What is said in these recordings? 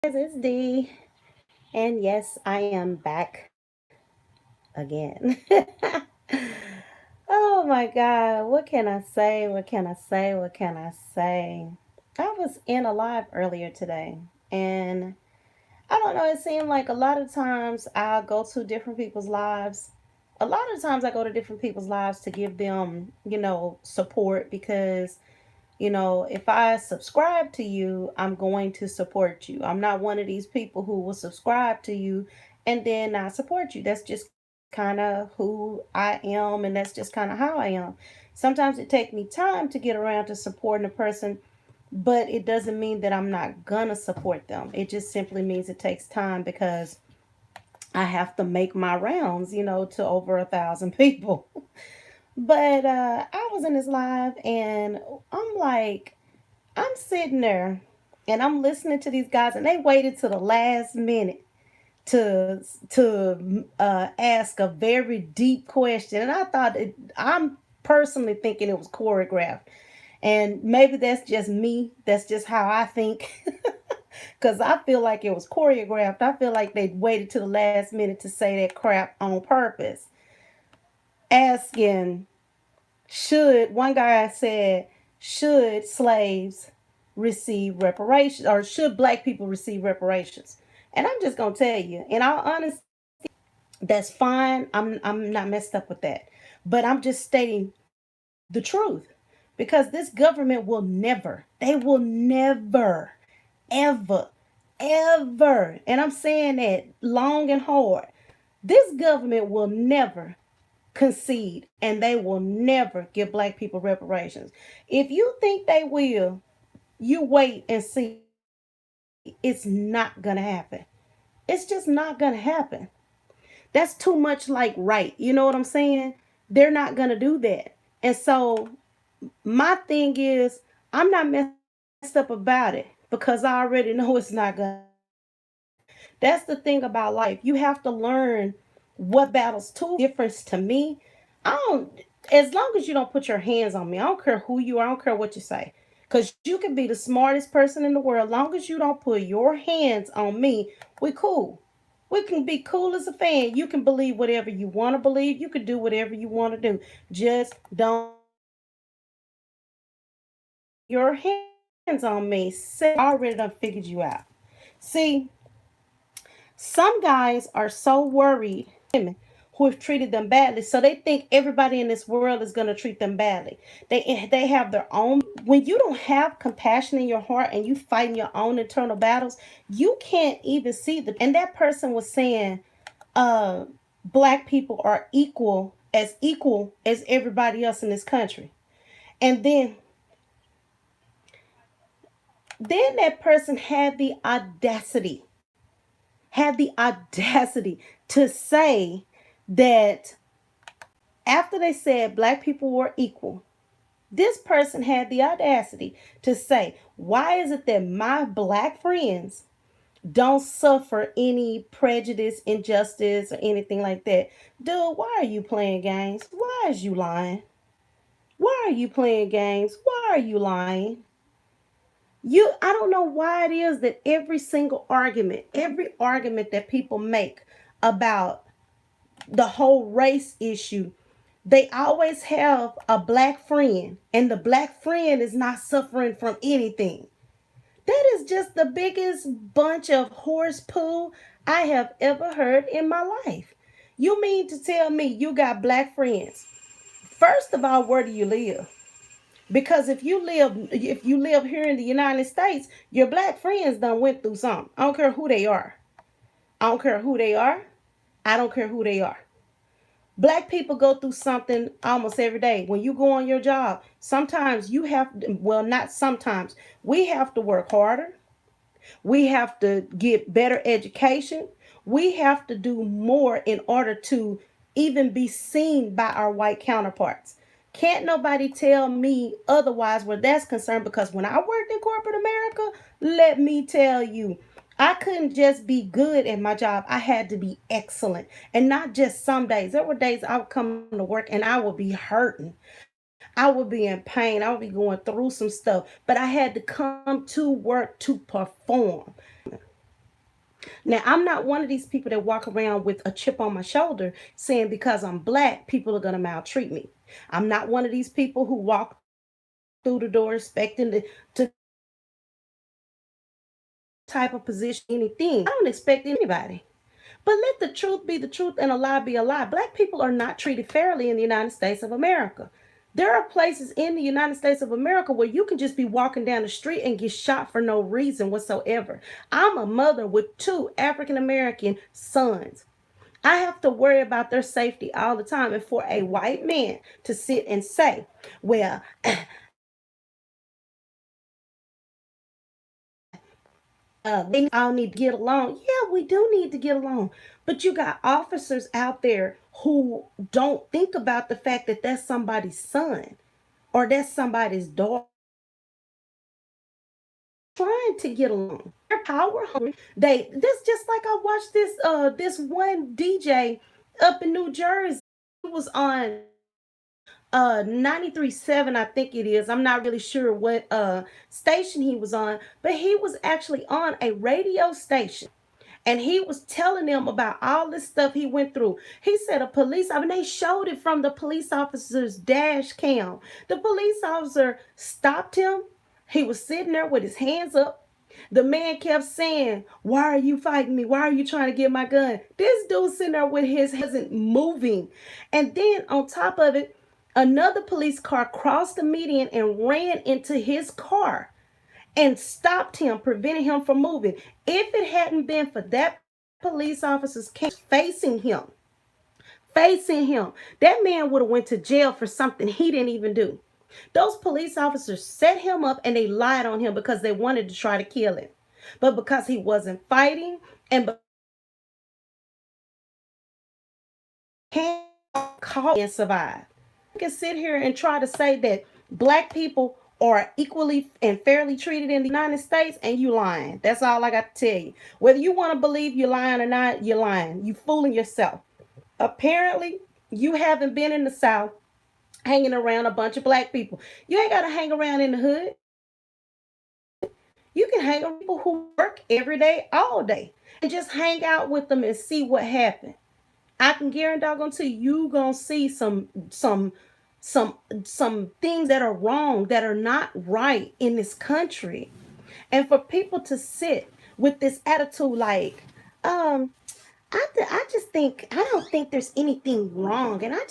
It's D, and yes, I am back again. Oh my God, what can I say? What can I say? What can I say? I was in a live earlier today, and I don't know, it seemed like a lot of times I go to different people's lives. A lot of times I go to different people's lives to give them, support because if I subscribe to you, I'm going to support you. I'm not one of these people who will subscribe to you and then not support you. That's just kind of who I am, and that's just kind of how I am. Sometimes it takes me time to get around to supporting a person, but it doesn't mean that I'm not gonna support them. It just simply means it takes time because I have to make my rounds, to over 1,000 people. But I was in this live and I'm like, I'm sitting there and I'm listening to these guys, and they waited to the last minute to ask a very deep question, and I'm personally thinking it was choreographed, and maybe that's just me. That's just how I think, because I feel like it was choreographed. I feel like they waited to the last minute to say that crap on purpose, asking should one guy said should slaves receive reparations, or should black people receive reparations? And I'm just gonna tell you, in all honesty, that's fine. I'm not messed up with that, but I'm just stating the truth, because this government will never, they will never, ever, ever, and I'm saying that long and hard, this government will never concede, and they will never give black people reparations. If you think they will, you wait and see. It's not gonna happen. It's just not gonna happen. That's too much like right. You know what I'm saying? They're not gonna do that. And so my thing is, I'm not messed up about it because I already know it's not gonna happen. That's the thing about life. You have to learn what battles too difference to me. I don't, as long as you don't put your hands on me, I don't care who you are, I don't care what you say. Cause you can be the smartest person in the world. Long as you don't put your hands on me, we cool. We can be cool as a fan. You can believe whatever you want to believe. You can do whatever you want to do. Just don't put your hands on me. Say, I already done figured you out. See, some guys are so worried women who have treated them badly, so they think everybody in this world is going to treat them badly. They have their own. When you don't have compassion in your heart and you fighting your own internal battles, you can't even see the. And that person was saying, uh, black people are equal as everybody else in this country, and then that person had the audacity to say that after they said black people were equal, this person had the audacity to say, why is it that my black friends don't suffer any prejudice, injustice, or anything like that? Dude, why are you playing games? Why is you lying? Why are you playing games? Why are you lying? I don't know why it is that every argument that people make about the whole race issue, they always have a black friend, and the black friend is not suffering from anything. That is just the biggest bunch of horse poo I have ever heard in my life. You mean to tell me you got black friends? First of all, where do you live? Because if you live here in the United States, your black friends done went through something. I don't care who they are. I don't care who they are. I don't care who they are. Black people go through something almost every day. When you go on your job, sometimes you have, well, not sometimes, we have to work harder. We have to get better education. We have to do more in order to even be seen by our white counterparts. Can't nobody tell me otherwise where that's concerned, because when I worked in corporate America, let me tell you, I couldn't just be good at my job. I had to be excellent. And not just some days. There were days I would come to work and I would be hurting. I would be in pain. I would be going through some stuff. But I had to come to work to perform. Now, I'm not one of these people that walk around with a chip on my shoulder saying because I'm black, people are going to maltreat me. I'm not one of these people who walk through the door expecting to type of position, anything. I don't expect anybody. But let the truth be the truth and a lie be a lie. Black people are not treated fairly in the United States of America. There are places in the United States of America where you can just be walking down the street and get shot for no reason whatsoever. I'm a mother with two African American sons. I have to worry about their safety all the time. And for a white man to sit and say, well, they all need to get along. Yeah, we do need to get along. But you got officers out there who don't think about the fact that that's somebody's son or that's somebody's daughter trying to get along. They're power hungry. This just like I watched this one DJ up in New Jersey. He was on 93.7, I think it is. I'm not really sure what station he was on, but he was actually on a radio station and he was telling them about all this stuff he went through. He said I mean, they showed it from the police officer's dash cam. The police officer stopped him. He was sitting there with his hands up. The man kept saying, why are you fighting me? Why are you trying to get my gun? This dude sitting there with his hands isn't moving. And then on top of it, another police car crossed the median and ran into his car and stopped him, preventing him from moving. If it hadn't been for that police officer's case facing him, that man would have went to jail for something he didn't even do. Those police officers set him up and they lied on him because they wanted to try to kill him. But because he wasn't fighting and can't call and survive. You can sit here and try to say that black people are equally and fairly treated in the United States and you lying. That's all I got to tell you. Whether you want to believe you're lying or not, you're lying. You fooling yourself. Apparently, you haven't been in the South hanging around a bunch of black people. You ain't got to hang around in the hood. You can hang around people who work every day, all day, and just hang out with them and see what happens. I can guarantee you gonna see some some things that are wrong, that are not right in this country. And for people to sit with this attitude like, um, I just think I don't think there's anything wrong, and I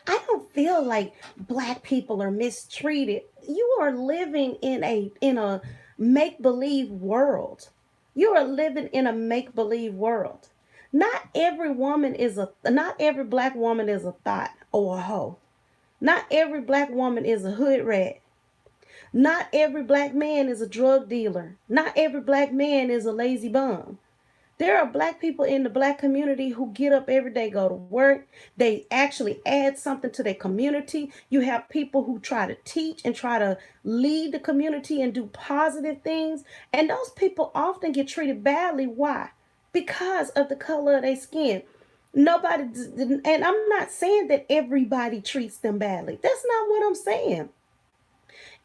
don't feel like black people are mistreated. You are living in a make believe world. You are living in a make believe world. Not every black woman is a thought or a hoe. Not every black woman is a hood rat. Not every black man is a drug dealer. Not every black man is a lazy bum. There are black people in the black community who get up every day, go to work. They actually add something to their community. You have people who try to teach and try to lead the community and do positive things. And those people often get treated badly. Why? Because of the color of their skin. Nobody, and I'm not saying that everybody treats them badly. That's not what I'm saying.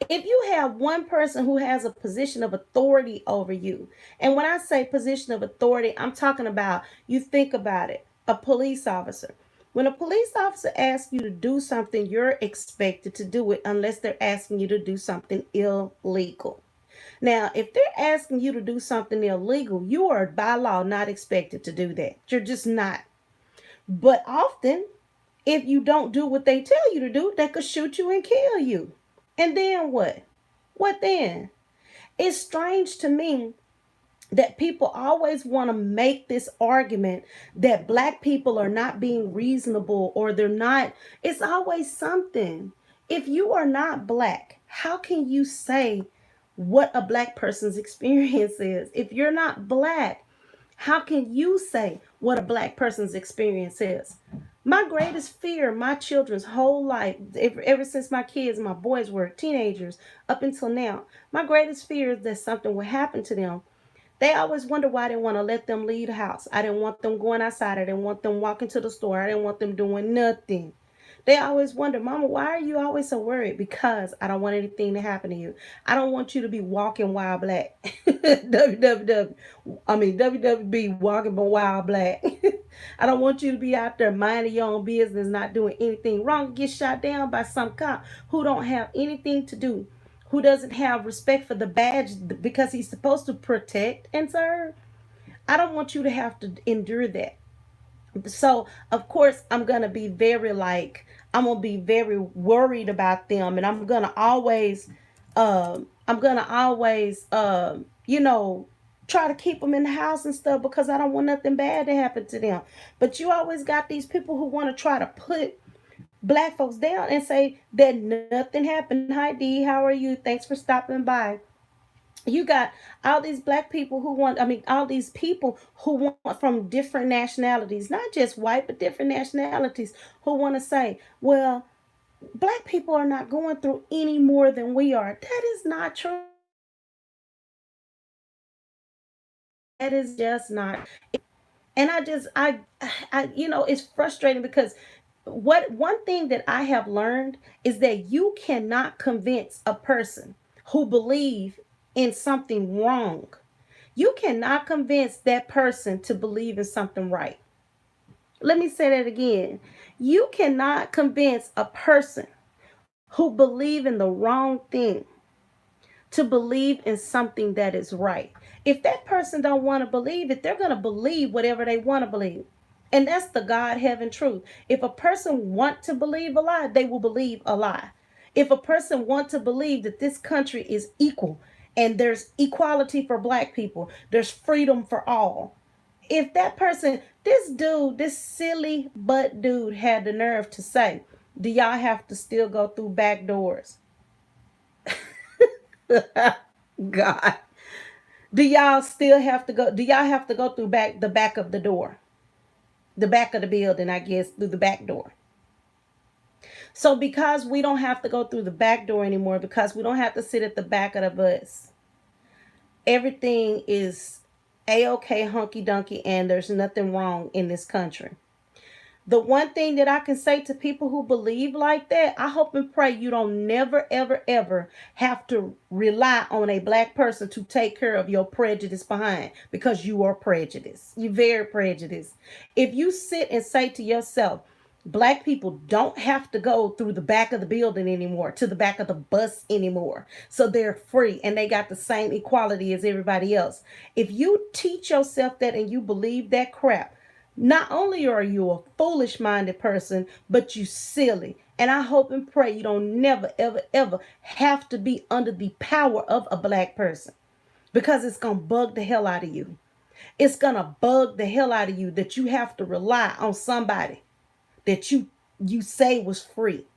If you have one person who has a position of authority over you, and when I say position of authority, I'm talking about, you think about it, a police officer. When a police officer asks you to do something, you're expected to do it unless they're asking you to do something illegal. Now, if they're asking you to do something illegal, you are by law not expected to do that. You're just not. But often, if you don't do what they tell you to do, they could shoot you and kill you. And then what? What then? It's strange to me that people always want to make this argument that black people are not being reasonable or they're not. It's always something. If you are not black, how can you say what a black person's experience is? If you're not black, how can you say what a black person's experience is? My greatest fear, my children's whole life, ever since my boys were teenagers up until now, my greatest fear is that something will happen to them. They always wonder why I didn't want to let them leave the house. I didn't want them going outside. I didn't want them walking to the store. I didn't want them doing nothing. They always wonder, Mama, why are you always so worried? Because I don't want anything to happen to you. I don't want you to be walking wild black. WWW. I mean, WWB walking wild black. I don't want you to be out there minding your own business, not doing anything wrong, get shot down by some cop who don't have anything to do, who doesn't have respect for the badge because he's supposed to protect and serve. I don't want you to have to endure that. So of course I'm gonna be very worried about them, and I'm gonna always try to keep them in the house and stuff because I don't want nothing bad to happen to them. But you always got these people who want to try to put black folks down and say that nothing happened. Hi D, how are you? Thanks for stopping by. You got all these black people who want, I mean, all these people who want from different nationalities, not just white, but different nationalities, who want to say, well, black people are not going through any more than we are. That is not true. That is just not. And it's frustrating because what one thing that I have learned is that you cannot convince a person who believe in something wrong. You cannot convince that person to believe in something right. Let me say that again. You cannot convince a person who believe in the wrong thing to believe in something that is right. If that person don't want to believe it, they're going to believe whatever they want to believe. And that's the God heaven truth. If a person want to believe a lie, they will believe a lie. If a person want to believe that this country is equal and there's equality for black people, there's freedom for all. If that person, this silly butt dude had the nerve to say, do y'all have to still go through back doors? God. Do y'all still have to go? Do y'all have to go through the back of the door? The back of the building, I guess, through the back door. So because we don't have to go through the back door anymore, because we don't have to sit at the back of the bus, everything is a-okay, hunky dunky, and there's nothing wrong in this country. The one thing that I can say to people who believe like that, I hope and pray you don't never, ever, ever have to rely on a black person to take care of your prejudice behind, because you are prejudiced. You're very prejudiced. If you sit and say to yourself, black people don't have to go through the back of the building anymore, to the back of the bus anymore, so they're free and they got the same equality as everybody else. If you teach yourself that and you believe that crap, not only are you a foolish minded person, but you silly. And I hope and pray you don't never, ever, ever have to be under the power of a black person, because it's going to bug the hell out of you. It's going to bug the hell out of you that you have to rely on somebody that you say was free.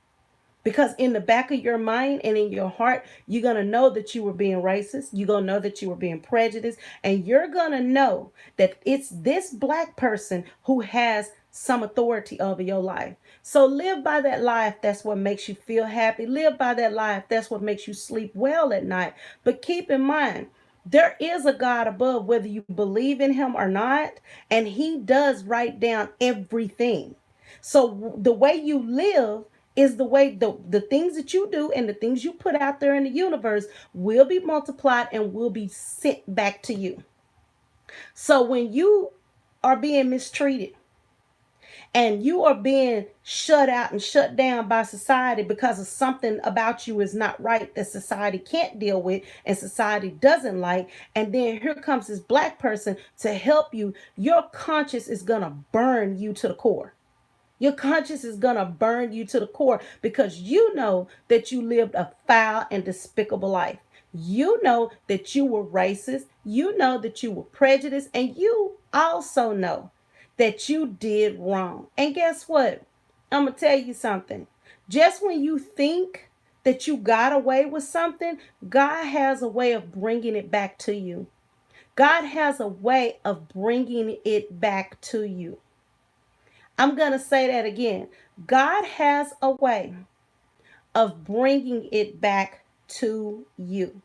Because in the back of your mind and in your heart, you're going to know that you were being racist. You're going to know that you were being prejudiced. And you're going to know that it's this black person who has some authority over your life. So live by that life. That's what makes you feel happy. Live by that life. That's what makes you sleep well at night. But keep in mind, there is a God above, whether you believe in him or not. And he does write down everything. So the way you live is the way the things that you do and the things you put out there in the universe will be multiplied and will be sent back to you. So when you are being mistreated and you are being shut out and shut down by society because of something about you is not right, that society can't deal with and society doesn't like, and then here comes this black person to help you, your conscience is gonna burn you to the core. Your conscience is going to burn you to the core, because you know that you lived a foul and despicable life. You know that you were racist. You know that you were prejudiced. And you also know that you did wrong. And guess what? I'm going to tell you something. Just when you think that you got away with something, God has a way of bringing it back to you. God has a way of bringing it back to you. I'm going to say that again. God has a way of bringing it back to you.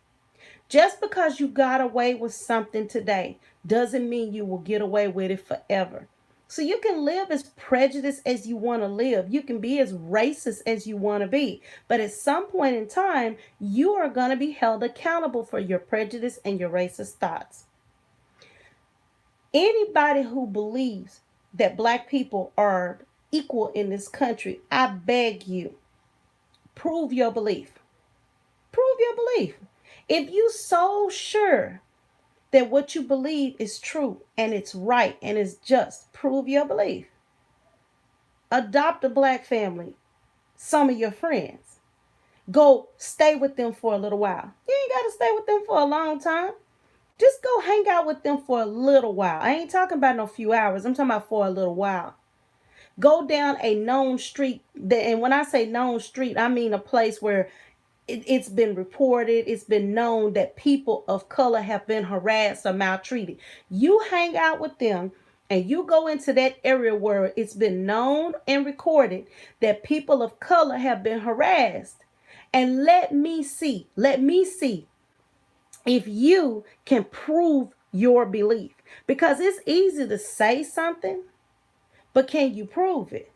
Just because you got away with something today doesn't mean you will get away with it forever. So you can live as prejudiced as you want to live. You can be as racist as you want to be. But at some point in time, you are going to be held accountable for your prejudice and your racist thoughts. Anybody who believes that black people are equal in this country, I beg you, prove your belief. Prove your belief. If you so sure that what you believe is true and it's right and it's just, prove your belief. Adopt a black family, some of your friends. Go stay with them for a little while. You ain't got to stay with them for a long time. Just go hang out with them for a little while. I ain't talking about no few hours. I'm talking about for a little while. Go down a known street. And when I say known street, I mean a place where it's been reported, it's been known that people of color have been harassed or maltreated. You hang out with them and you go into that area where it's been known and recorded that people of color have been harassed. And let me see if you can prove your belief. Because it's easy to say something, but can you prove it?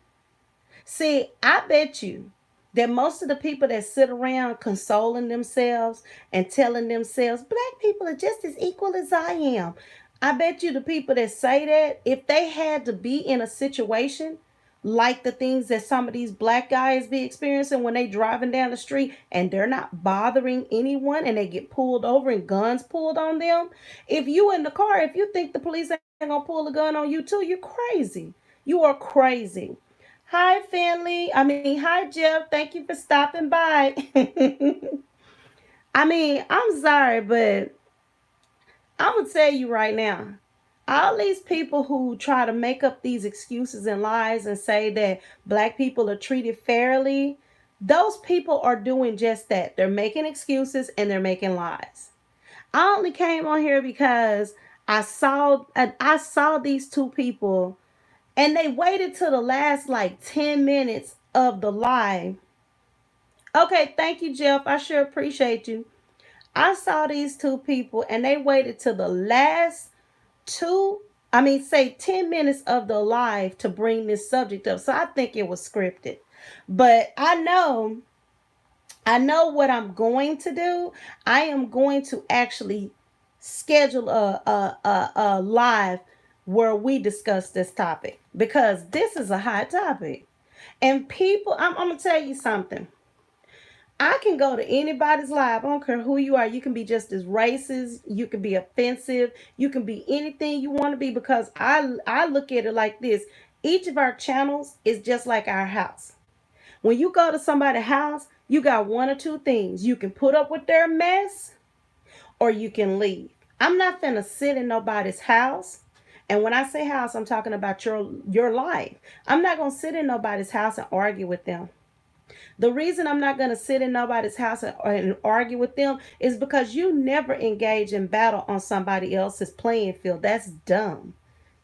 See, I bet you that most of the people that sit around consoling themselves and telling themselves, black people are just as equal as I am. I bet you the people that say that, if they had to be in a situation like the things that some of these black guys be experiencing when they driving down the street and they're not bothering anyone and they get pulled over and guns pulled on them. If you in the car, if you think the police ain't gonna pull a gun on you too, you're crazy. You are crazy. Hi, family. Hi, Jeff. Thank you for stopping by. I'm sorry, but I'm going to tell you right now, all these people who try to make up these excuses and lies and say that black people are treated fairly, those people are doing just that. They're making excuses and they're making lies. I only came on here because I saw these two people and they waited till the last like 10 minutes of the live. Okay, thank you, Jeff. I sure appreciate you. I saw these two people and they waited till the last say 10 minutes of the live to bring this subject up. So I think it was scripted. But I know what I'm going to do. I am going to actually schedule a live where we discuss this topic because this is a hot topic. And people, I'm going to tell you something. I can go to anybody's live. I don't care who you are. You can be just as racist. You can be offensive. You can be anything you want to be because I look at it like this. Each of our channels is just like our house. When you go to somebody's house, you got one or two things. You can put up with their mess or you can leave. I'm not finna sit in nobody's house. And when I say house, I'm talking about your life. I'm not gonna sit in nobody's house and argue with them. The reason I'm not going to sit in nobody's house and argue with them is because you never engage in battle on somebody else's playing field. That's dumb.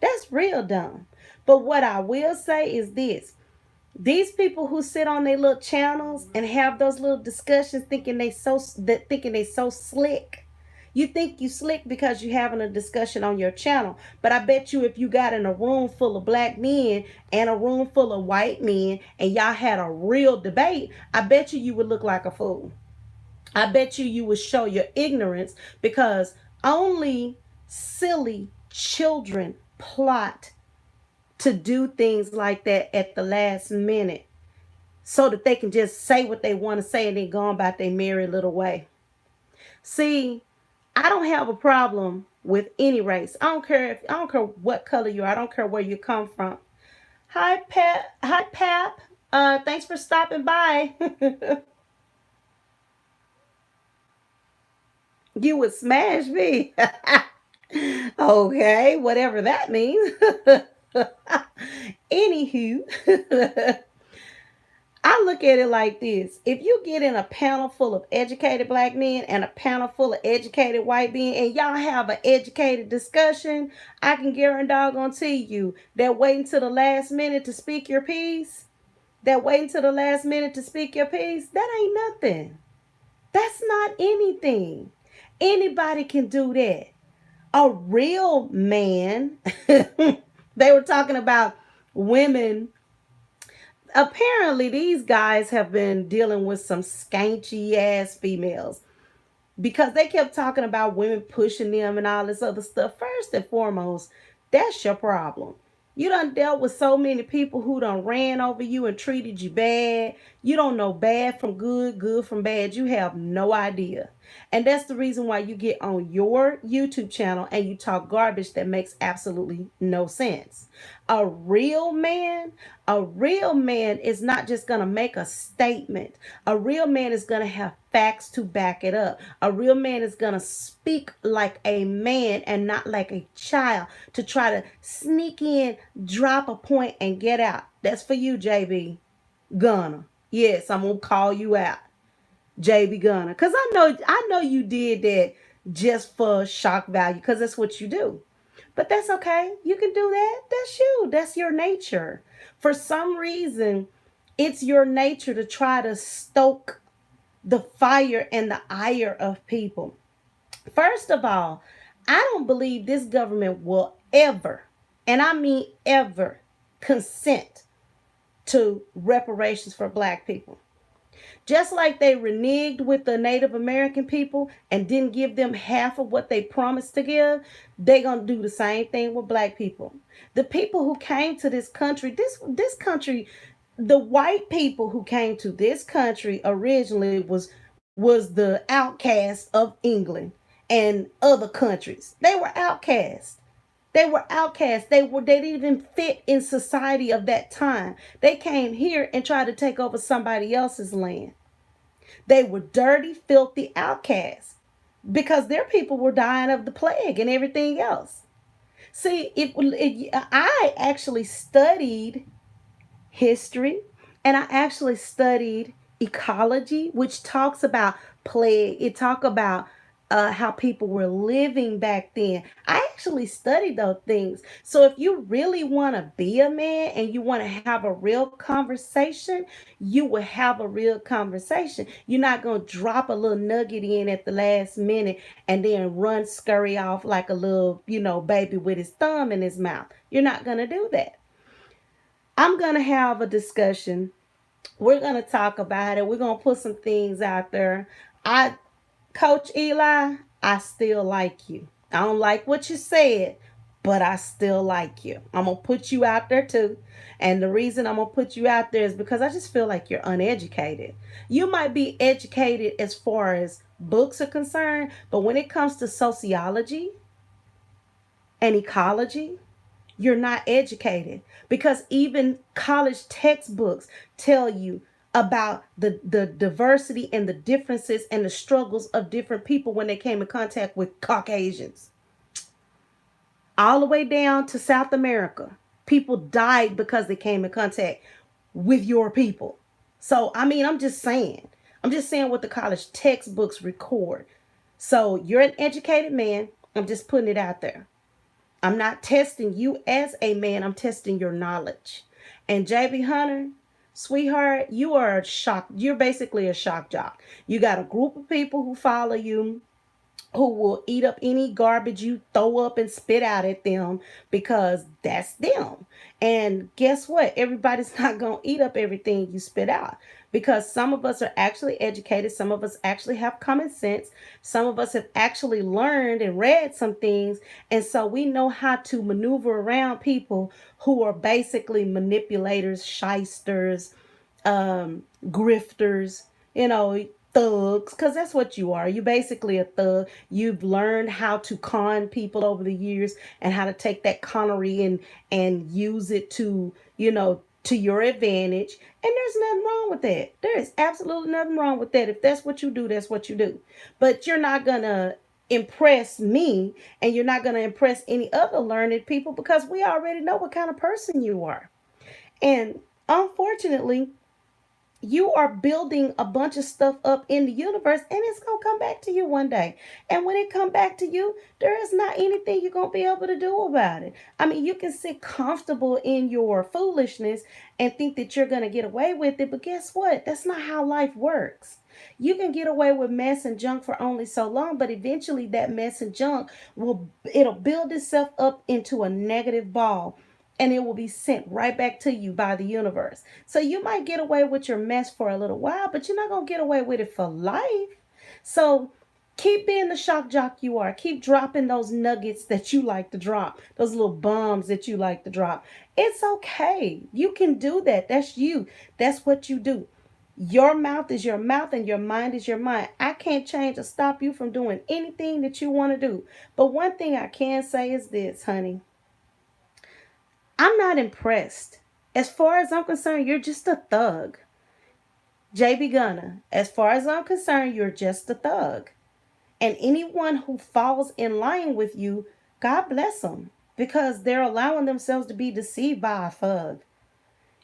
That's real dumb. But what I will say is this. These people who sit on their little channels and have those little discussions thinking they so slick. You think you slick because you're having a discussion on your channel. But I bet you if you got in a room full of black men and a room full of white men and y'all had a real debate, I bet you would look like a fool. I bet you would show your ignorance because only silly children plot to do things like that at the last minute so that they can just say what they want to say and then go on about their merry little way. See, I don't have a problem with any race. I don't care what color you are. I don't care where you come from. Hi, Pep. Hi, Pap. Thanks for stopping by. You would smash me. Okay, whatever that means. Anywho, I look at it like this. If you get in a panel full of educated black men and a panel full of educated white men and y'all have an educated discussion, I can guarantee you that waiting till the last minute to speak your piece, that ain't nothing. That's not anything. Anybody can do that. A real man, They were talking about women. Apparently, these guys have been dealing with some skanky ass females because they kept talking about women pushing them and all this other stuff. First and foremost, that's your problem. You done dealt with so many people who done ran over you and treated you bad. You don't know bad from good, good from bad. You have no idea. And that's the reason why you get on your YouTube channel and you talk garbage that makes absolutely no sense. A real man, a real man is not just going to make a statement. A real man is going to have facts to back it up. A real man is going to speak like a man and not like a child to try to sneak in, drop a point, and get out. That's for you, JB Gunner. Yes, I'm going to call you out. JB Gunner. Because I know you did that just for shock value because that's what you do. But that's okay. You can do that. That's you. That's your nature. For some reason, it's your nature to try to stoke the fire and the ire of people. First of all, I don't believe this government will ever, and I mean ever, consent to reparations for black people. Just like they reneged with the Native American people and didn't give them half of what they promised to give, they gonna do the same thing with black people. The people who came to this country, this country, the white people who came to this country originally was the outcasts of England and other countries. They were outcasts. They were outcasts. They didn't even fit in society of that time. They came here and tried to take over somebody else's land. They were dirty, filthy outcasts because their people were dying of the plague and everything else. See, I actually studied history and I actually studied ecology, which talks about plague. It talk about how people were living back then. I actually studied those things. So if you really want to be a man and you want to have a real conversation, you will have a real conversation. You're not going to drop a little nugget in at the last minute and then run scurry off like a little, baby with his thumb in his mouth. You're not going to do that. I'm going to have a discussion. We're going to talk about it. We're going to put some things out there. Coach Eli, I still like you. I don't like what you said, but I still like you. I'm going to put you out there too. And the reason I'm going to put you out there is because I just feel like you're uneducated. You might be educated as far as books are concerned, but when it comes to sociology and ecology, you're not educated because even college textbooks tell you about the diversity and the differences and the struggles of different people when they came in contact with Caucasians. All the way down to South America. People died because they came in contact with your people. So, I mean, I'm just saying what the college textbooks record. So, you're an educated man. I'm just putting it out there. I'm not testing you as a man. I'm testing your knowledge. And JB Hunter, sweetheart, you are a shock. You're basically a shock jock. You got a group of people who follow you, who will eat up any garbage you throw up and spit out at them because that's them. And guess what? Everybody's not going to eat up everything you spit out because some of us are actually educated. Some of us actually have common sense. Some of us have actually learned and read some things. And so we know how to maneuver around people who are basically manipulators, shysters, grifters, thugs, because that's what you are. You're basically a thug. You've learned how to con people over the years and how to take that connery and use it to your advantage. And there's nothing wrong with that. There is absolutely nothing wrong with that. If that's what you do, that's what you do. But you're not gonna impress me and you're not gonna impress any other learned people because we already know what kind of person you are. And unfortunately, you are building a bunch of stuff up in the universe and it's going to come back to you one day. And when it come back to you, there is not anything you're going to be able to do about it. I mean, you can sit comfortable in your foolishness and think that you're going to get away with it, but guess what? That's not how life works. You can get away with mess and junk for only so long, but eventually that mess and junk it'll build itself up into a negative ball. and it will be sent right back to you by the universe. So you might get away with your mess for a little while, but you're not going to get away with it for life. So keep being the shock jock you are. Keep dropping those nuggets that you like to drop, those little bombs that you like to drop. It's okay. You can do that. That's you. That's what you do. Your mouth is your mouth and your mind is your mind. I can't change or stop you from doing anything that you want to do. But one thing I can say is this, honey. I'm not impressed. As far as I'm concerned, you're just a thug. JB Gunner, as far as I'm concerned, you're just a thug. And anyone who falls in line with you, God bless them because they're allowing themselves to be deceived by a thug.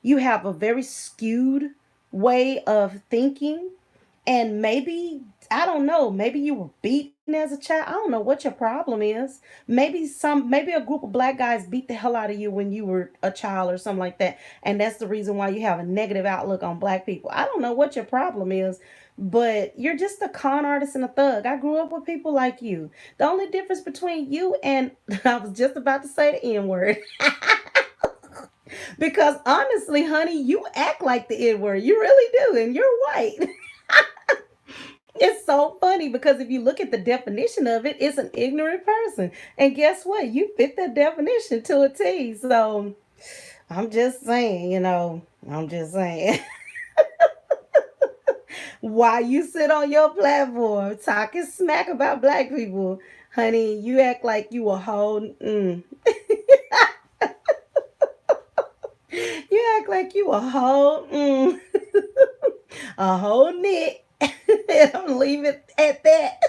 You have a very skewed way of thinking, and maybe, I don't know, maybe you were beaten as a child. I don't know what your problem is. Maybe a group of black guys beat the hell out of you when you were a child or something like that, and that's the reason why you have a negative outlook on black people. I don't know what your problem is, but you're just a con artist and a thug. I grew up with people like you. The only difference between you and I was just about to say the N word. Because honestly, honey, you act like the N word. You really do, and you're white. It's so funny because if you look at the definition of it, it's an ignorant person. And guess what? You fit that definition to a T. So I'm just saying, I'm just saying. Why you sit on your platform talking smack about black people, honey, you act like you a whole. You act like you a whole. A whole knit. I'm leave it at that.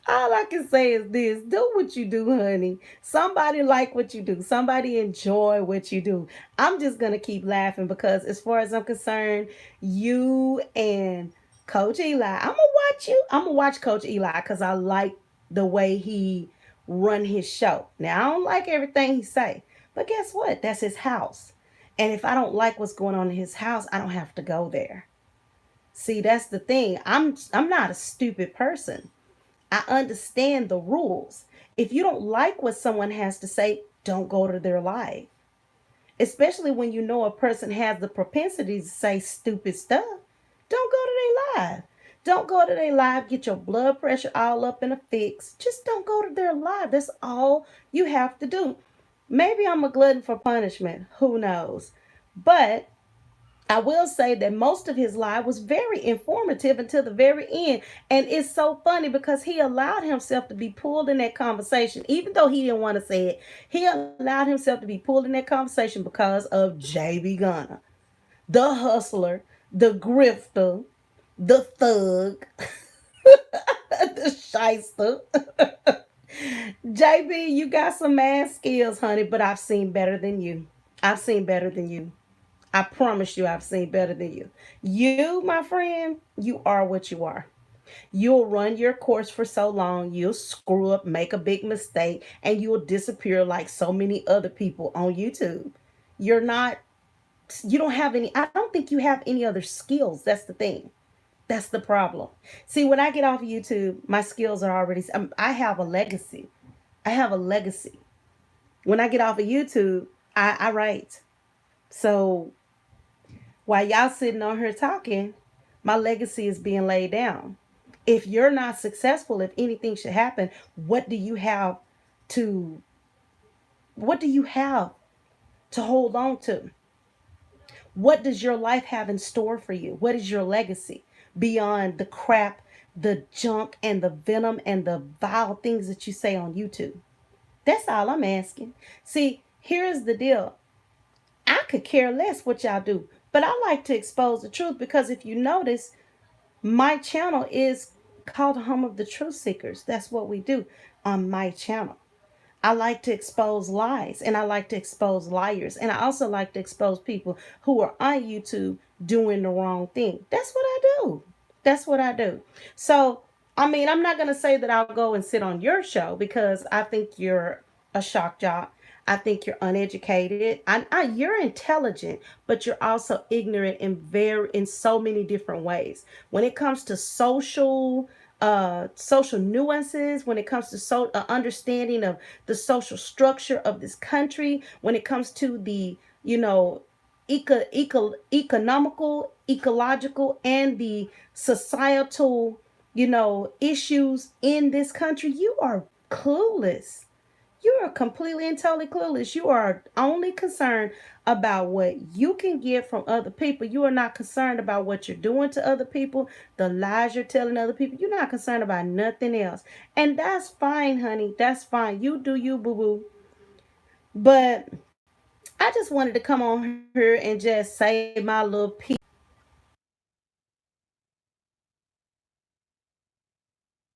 All I can say is this: do what you do, honey. Somebody like what you do. Somebody enjoy what you do. I'm just gonna keep laughing because, as far as I'm concerned, you and Coach Eli, I'm gonna watch you. I'm gonna watch Coach Eli because I like the way he run his show. Now I don't like everything he say, but guess what? That's his house. And if I don't like what's going on in his house, I don't have to go there. See, that's the thing. I'm not a stupid person. I understand the rules. If you don't like what someone has to say, don't go to their live. Especially when you know a person has the propensity to say stupid stuff. Don't go to their live. Don't go to their live, get your blood pressure all up in a fix. Just don't go to their live. That's all you have to do. Maybe I'm a glutton for punishment. Who knows? But I will say that most of his life was very informative until the very end. And it's so funny because he allowed himself to be pulled in that conversation, even though he didn't want to say it. He allowed himself to be pulled in that conversation because of JB Gunner, the hustler, the grifter, the thug, the shyster. JB, you got some mad skills, honey, but I've seen better than you. I've seen better than you. I promise you, I've seen better than you. You, my friend, you are what you are. You'll run your course for so long, you'll screw up, make a big mistake, and you'll disappear like so many other people on YouTube. You're not, you don't have any, I don't think you have any other skills. That's the thing. That's the problem. See, when I get off of YouTube, my skills are already, I have a legacy. I have a legacy. When I get off of YouTube, I write. So while y'all sitting on here talking, my legacy is being laid down. If you're not successful, if anything should happen, what do you have to what do you have to hold on to? What does your life have in store for you? What is your legacy beyond the crap, the junk and the venom and the vile things that you say on YouTube? That's all I'm asking. See, here's the deal. I could care less what y'all do, but I like to expose the truth because if you notice, my channel is called Home of the Truth Seekers. That's what we do on my channel. I like to expose lies and I like to expose liars. And I also like to expose people who are on YouTube doing the wrong thing. That's what I do. That's what I do. So, I mean, I'm not going to say that I'll go and sit on your show because I think you're a shock jock. I think you're uneducated. You're intelligent, but you're also ignorant in so many different ways. When it comes to social social nuances, when it comes to understanding of the social structure of this country, when it comes to the, economical, ecological, and the societal, issues in this country, you are clueless. You are completely and totally clueless. You are only concerned about what you can get from other people. You are not concerned about what you're doing to other people, the lies you're telling other people. You're not concerned about nothing else. And that's fine, honey. That's fine. You do you, boo boo. But I just wanted to come on here and just say my little piece